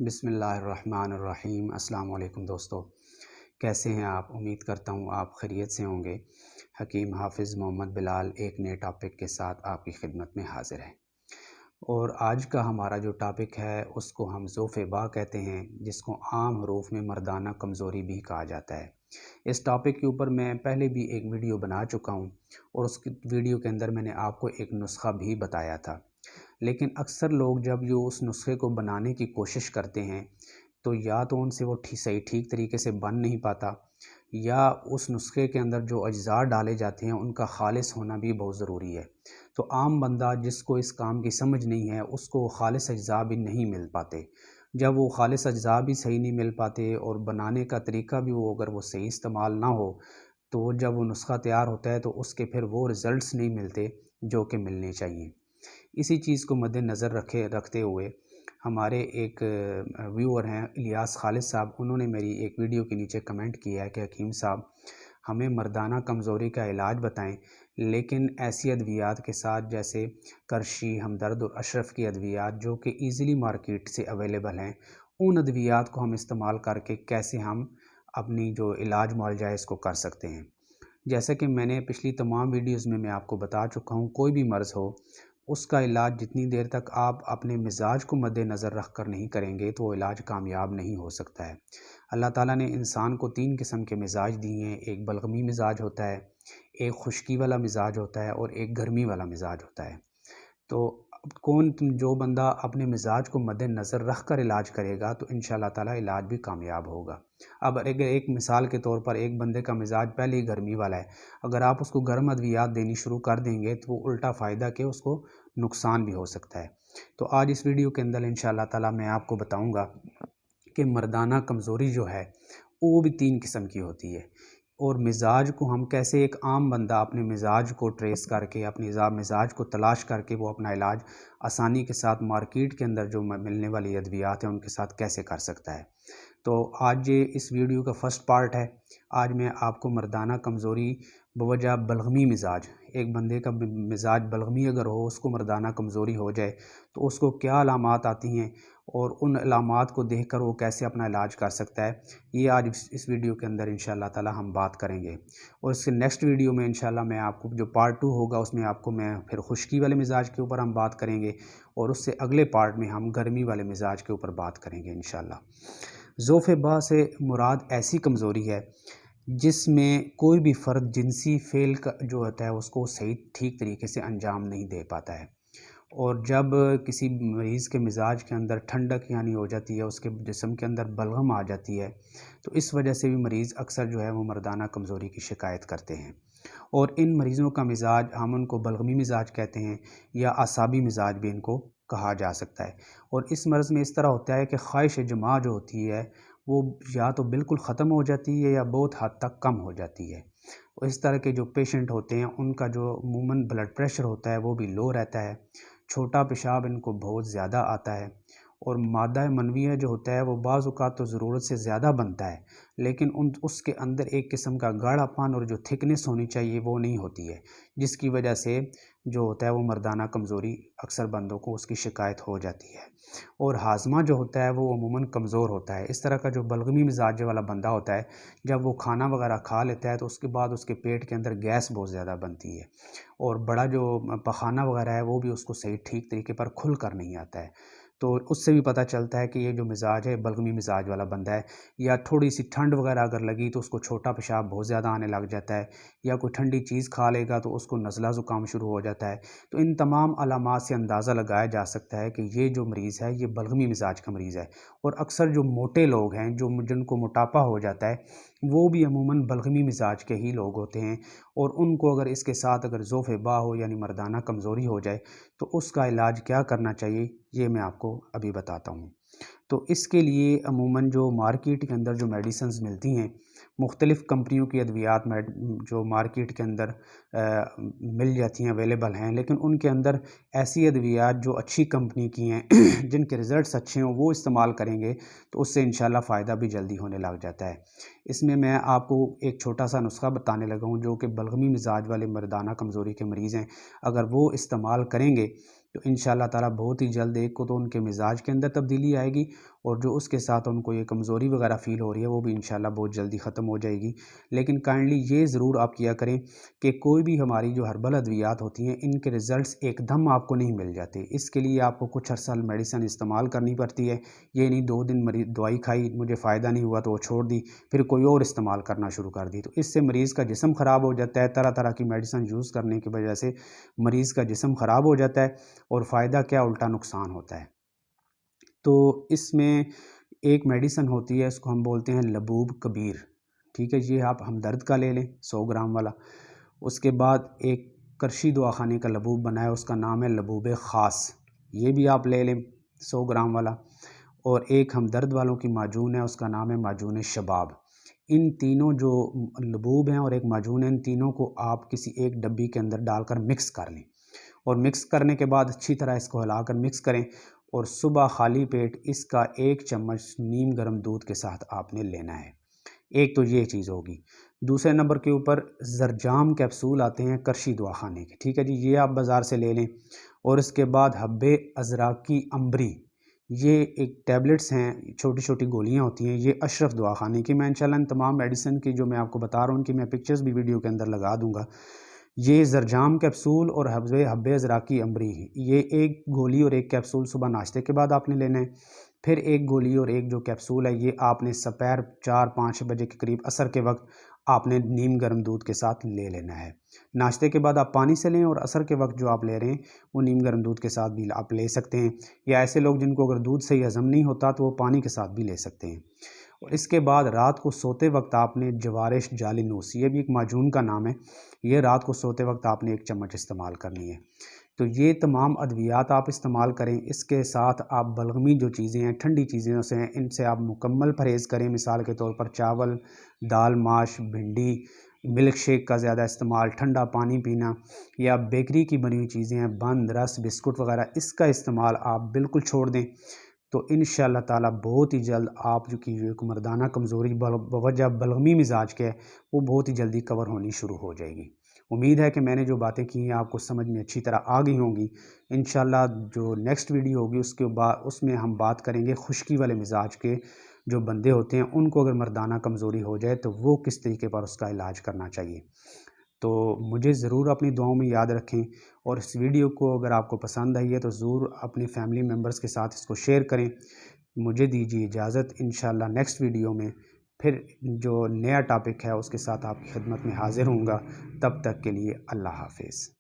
बिस्मिल्लाहिर्रहमानिर्रहीम। अस्सलाम वालेकुम दोस्तों, कैसे हैं आप? उम्मीद करता हूँ आप खैरियत से होंगे। हकीम हाफिज़ मोहम्मद बिलाल एक नए टॉपिक के साथ आपकी खिदमत में हाज़िर है। और आज का हमारा जो टॉपिक है उसको हम ज़ोफ़-ए-बा कहते हैं, जिसको आम हरूफ में मर्दाना कमज़ोरी भी कहा जाता है। इस टॉपिक के ऊपर मैं पहले भी एक वीडियो बना चुका हूँ और उस वीडियो के अंदर मैंने आपको एक नुस्ख़ा भी बताया था। लेकिन अक्सर लोग जब ये उस नुस्खे को बनाने की कोशिश करते हैं तो या तो उनसे वो ठीक तरीके से बन नहीं पाता, या उस नुस्खे के अंदर जो अज्जा डाले जाते हैं उनका खालिस होना भी बहुत ज़रूरी है। तो आम बंदा जिसको इस काम की समझ नहीं है उसको खालिस अज्जा भी नहीं मिल पाते। जब वो खालिस अज्जा भी सही नहीं मिल पाते और बनाने का तरीका भी वो अगर वो सही इस्तेमाल ना हो, तो जब वो नुस्खा तैयार होता है तो उसके फिर वो रिज़ल्ट्स नहीं मिलते जो कि मिलने चाहिए। इसी चीज़ को मद्देनज़र रखते हुए हमारे एक व्यूअर हैं इलियास खालिद साहब, उन्होंने मेरी एक वीडियो के नीचे कमेंट किया है कि हकीम साहब, हमें मर्दाना कमज़ोरी का इलाज बताएं, लेकिन ऐसी अद्वियात के साथ जैसे करशी, हमदर्द और अशरफ की अद्वियात जो कि ईज़िली मार्केट से अवेलेबल हैं, उन अद्वियात को हम इस्तेमाल करके कैसे हम अपनी जो इलाज मुआलजा है इसको कर सकते हैं। जैसा कि मैंने पिछली तमाम वीडियोज़ में मैं आपको बता चुका हूँ, कोई भी मर्ज़ हो उसका इलाज जितनी देर तक आप अपने मिजाज को मद्देनज़र रख कर नहीं करेंगे तो वो इलाज कामयाब नहीं हो सकता है। अल्लाह ताला ने इंसान को 3 किस्म के मिजाज दिए हैं। एक बलगमी मिजाज होता है, एक खुश्की वाला मिजाज होता है और एक गर्मी वाला मिजाज होता है। तो अब जो बंदा अपने मिजाज को मद्देनज़र रख कर इलाज करेगा तो इंशाअल्लाह ताला इलाज भी कामयाब होगा। अब एक मिसाल के तौर पर एक बंदे का मिजाज पहले ही गर्मी वाला है, अगर आप उसको गर्म अद्वियात देनी शुरू कर देंगे तो वो उल्टा फ़ायदा के उसको नुकसान भी हो सकता है। तो आज इस वीडियो के अंदर इंशाअल्लाह ताला मैं आपको बताऊँगा कि मर्दाना कमज़ोरी जो है वो भी 3 किस्म की होती है, और मिजाज को हम कैसे, एक आम बंदा अपने मिजाज को ट्रेस करके अपने मिजाज को तलाश करके वो अपना इलाज आसानी के साथ मार्केट के अंदर जो मिलने वाली अद्वियात हैं उनके साथ कैसे कर सकता है। तो आज ये इस वीडियो का फर्स्ट पार्ट है। आज मैं आपको मर्दाना कमज़ोरी बवजह बलगमी मिजाज, एक बंदे का मिजाज बलगमी अगर हो, उसको मर्दाना कमज़ोरी हो जाए तो उसको क्या अलामात आती हैं और उन अलामात को देखकर वो कैसे अपना इलाज कर सकता है, ये आज इस वीडियो के अंदर इंशाअल्लाह ताला हम बात करेंगे। और इसके नेक्स्ट वीडियो में इंशाअल्लाह मैं आपको जो पार्ट 2 होगा उसमें आपको मैं फिर खुश्की वाले मिजाज के ऊपर हम बात करेंगे और उससे अगले पार्ट में हम गर्मी वाले मिजाज के ऊपर बात करेंगे इंशाअल्लाह। ज़ोफ़-ए-बा से मुराद ऐसी कमज़ोरी है जिसमें कोई भी फ़र्द जिनसी फ़ेल का जो होता है उसको सही ठीक तरीके से अंजाम नहीं दे पाता है। और जब किसी मरीज़ के मिजाज के अंदर ठंडक यानी हो जाती है, उसके जिस्म के अंदर बलगम आ जाती है, तो इस वजह से भी मरीज़ अक्सर जो है वो मर्दाना कमज़ोरी की शिकायत करते हैं। और इन मरीज़ों का मिजाज हम उनको बलगमी मिजाज कहते हैं या आसाबी मिजाज भी इनको कहा जा सकता है। और इस मर्ज़ में इस तरह होता है कि ख्वाहिश जमा जो होती है वो या तो बिल्कुल ख़त्म हो जाती है या बहुत हद तक कम हो जाती है। और इस तरह के जो पेशेंट होते हैं उनका जो अमूमन ब्लड प्रेशर होता है वो भी लो रहता है, छोटा पेशाब इनको बहुत ज़्यादा आता है, और मादा मनविया जो होता है वो बाज़ औक़ात तो ज़रूरत से ज़्यादा बनता है, लेकिन उसके अंदर एक किस्म का गाढ़ापन और जो थिकनेस होनी चाहिए वो नहीं होती है, जिसकी वजह से जो होता है वो मर्दाना कमज़ोरी अक्सर बंदों को उसकी शिकायत हो जाती है। और हाज़मा जो होता है वो अमूमन कमज़ोर होता है। इस तरह का जो बलगमी मिजाज वाला बंदा होता है, जब वो खाना वगैरह खा लेता है तो उसके बाद उसके पेट के अंदर गैस बहुत ज़्यादा बनती है और बड़ा जो पखाना वगैरह है वो भी उसको सही ठीक तरीके पर खुल कर नहीं आता है। तो उससे भी पता चलता है कि ये जो मिजाज है बलगमी मिजाज वाला बंदा है। या थोड़ी सी ठंड वगैरह अगर लगी तो उसको छोटा पेशाब बहुत ज़्यादा आने लग जाता है, या कोई ठंडी चीज़ खा लेगा तो उसको नज़ला ज़ुकाम शुरू हो जाता है। तो इन तमाम अलामात से अंदाज़ा लगाया जा सकता है कि ये जो मरीज़ है ये बलगमी मिजाज का मरीज़ है। और अक्सर जो मोटे लोग हैं, जो जिनको मोटापा हो जाता है, वो भी अमूमन बलगमी मिजाज के ही लोग होते हैं। और उनको अगर इसके साथ अगर ज़ोफ़-ए-बा हो यानी मर्दाना कमज़ोरी हो जाए तो उसका इलाज क्या करना चाहिए, ये मैं आपको अभी बताता हूँ। तो इसके लिए अमूमन जो मार्केट के अंदर जो मेडिसिन्स मिलती हैं, मुख्तलिफ़ कंपनियों की अद्वियात जो मार्केट के अंदर मिल जाती हैं, अवेलेबल हैं, लेकिन उनके अंदर ऐसी अद्वियात जो अच्छी कंपनी की हैं जिनके रिज़ल्ट्स अच्छे हों वो इस्तेमाल करेंगे तो उससे इंशाल्लाह फ़ायदा भी जल्दी होने लग जाता है। इसमें मैं आपको एक छोटा सा नुस्खा बताने लगा हूँ जो कि बलगमी मिजाज वाले मर्दाना कमज़ोरी के मरीज़ हैं, अगर वो इस्तेमाल करेंगे तो इंशाअल्लाह ताला बहुत ही जल्द एक को तो उनके मिजाज के अंदर तब्दीली आएगी और जो उसके साथ उनको ये कमज़ोरी वगैरह फ़ील हो रही है वो भी इंशाल्लाह बहुत जल्दी ख़त्म हो जाएगी। लेकिन काइंडली ये ज़रूर आप किया करें कि कोई भी हमारी जो हर्बल अद्वियात होती हैं इनके रिज़ल्ट्स एकदम आपको नहीं मिल जाते। इसके लिए आपको कुछ अर्सा मेडिसिन इस्तेमाल करनी पड़ती है। ये नहीं 2 दिन दवाई खाई, मुझे फ़ायदा नहीं हुआ तो वो छोड़ दी, फिर कोई और इस्तेमाल करना शुरू कर दी। तो इससे मरीज़ का जिस्म ख़राब हो जाता है। तरह तरह की मेडिसिन यूज़ करने की वजह से मरीज़ का जिस्म ख़राब हो जाता है और फ़ायदा क्या उल्टा नुकसान होता है। तो इसमें एक मेडिसिन होती है, इसको हम बोलते हैं लबूब कबीर। ठीक है, ये आप हमदर्द का ले लें 100 ग्राम वाला। उसके बाद एक करशी दवाखाने का लबूब बना है, उसका नाम है लबूब ख़ास, ये भी आप ले लें 100 ग्राम वाला। और एक हमदर्द वालों की माजून है, उसका नाम है माजून शबाब। इन तीनों जो लबूब हैं और एक माजून है, इन तीनों को आप किसी एक डब्बी के अंदर डालकर मिक्स कर लें और मिक्स करने के बाद अच्छी तरह इसको हिलाकर मिक्स करें और सुबह खाली पेट इसका 1 चम्मच नीम गर्म दूध के साथ आपने लेना है। एक तो ये चीज़ होगी। दूसरे नंबर के ऊपर ज़रजाम कैप्सूल आते हैं करशी दवाखाने के, ठीक है जी, ये आप बाज़ार से ले लें। और इसके बाद हब्बे अज़राकी अम्बरी, ये एक टैबलेट्स हैं, छोटी छोटी गोलियां होती हैं, ये अशरफ दवाखाने की। मैं इंशाल्लाह इन तमाम मेडिसिन की जो मैं आपको बता रहा हूँ उनकी मैं पिक्चर्स भी वीडियो के अंदर लगा दूंगा। ये ज़रजाम कैप्सूल और हब्बे हब्बे अज़राकी अम्बरी, ये एक गोली और एक कैप्सूल सुबह नाश्ते के बाद आपने लेना है। फिर एक गोली और एक जो कैप्सूल है ये आपने दोपहर 4-5 बजे के करीब असर के वक्त आपने नीम गर्म दूध के साथ ले लेना है। नाश्ते के बाद आप पानी से लें और असर के वक्त जो आप ले रहे हैं वो नीम गर्म दूध के साथ भी आप ले सकते हैं। या ऐसे लोग जिनको अगर दूध सही हज़म नहीं होता तो वो पानी के साथ भी ले सकते हैं। और इसके बाद रात को सोते वक्त आपने जवारिश जालिनूस, ये भी एक माजून का नाम है, ये रात को सोते वक्त आपने 1 चम्मच इस्तेमाल करनी है। तो ये तमाम अद्वियात आप इस्तेमाल करें। इसके साथ आप बलगमी जो चीज़ें हैं, ठंडी चीज़ें से हैं, इनसे आप मुकम्मल परहेज़ करें। मिसाल के तौर पर चावल, दाल, माश, भिंडी, मिल्क शेक का ज़्यादा इस्तेमाल, ठंडा पानी पीना या बेकरी की बनी हुई चीज़ें हैं, बंद, रस, बिस्कुट वगैरह, इसका इस्तेमाल आप बिल्कुल छोड़ दें। तो इंशाअल्लाह ताला बहुत ही जल्द आप जो कि एक मर्दाना कमज़ोरी बवजह बलगमी मिजाज के है वो बहुत ही जल्दी कवर होनी शुरू हो जाएगी। उम्मीद है कि मैंने जो बातें की हैं आपको समझ में अच्छी तरह आ गई होंगी। इंशाअल्लाह जो नेक्स्ट वीडियो होगी उसके बाद उसमें हम बात करेंगे खुश्की वाले मिजाज के जो बंदे होते हैं उनको अगर मर्दाना कमज़ोरी हो जाए तो वो किस तरीके पर उसका इलाज करना चाहिए। तो मुझे ज़रूर अपनी दुआओं में याद रखें और इस वीडियो को अगर आपको पसंद आई है तो ज़रूर अपने फैमिली मेम्बर्स के साथ इसको शेयर करें। मुझे दीजिए इजाज़त, इंशाअल्लाह नेक्स्ट वीडियो में फिर जो नया टॉपिक है उसके साथ आपकी खिदमत में हाज़िर होऊंगा। तब तक के लिए अल्लाह हाफ़िज़।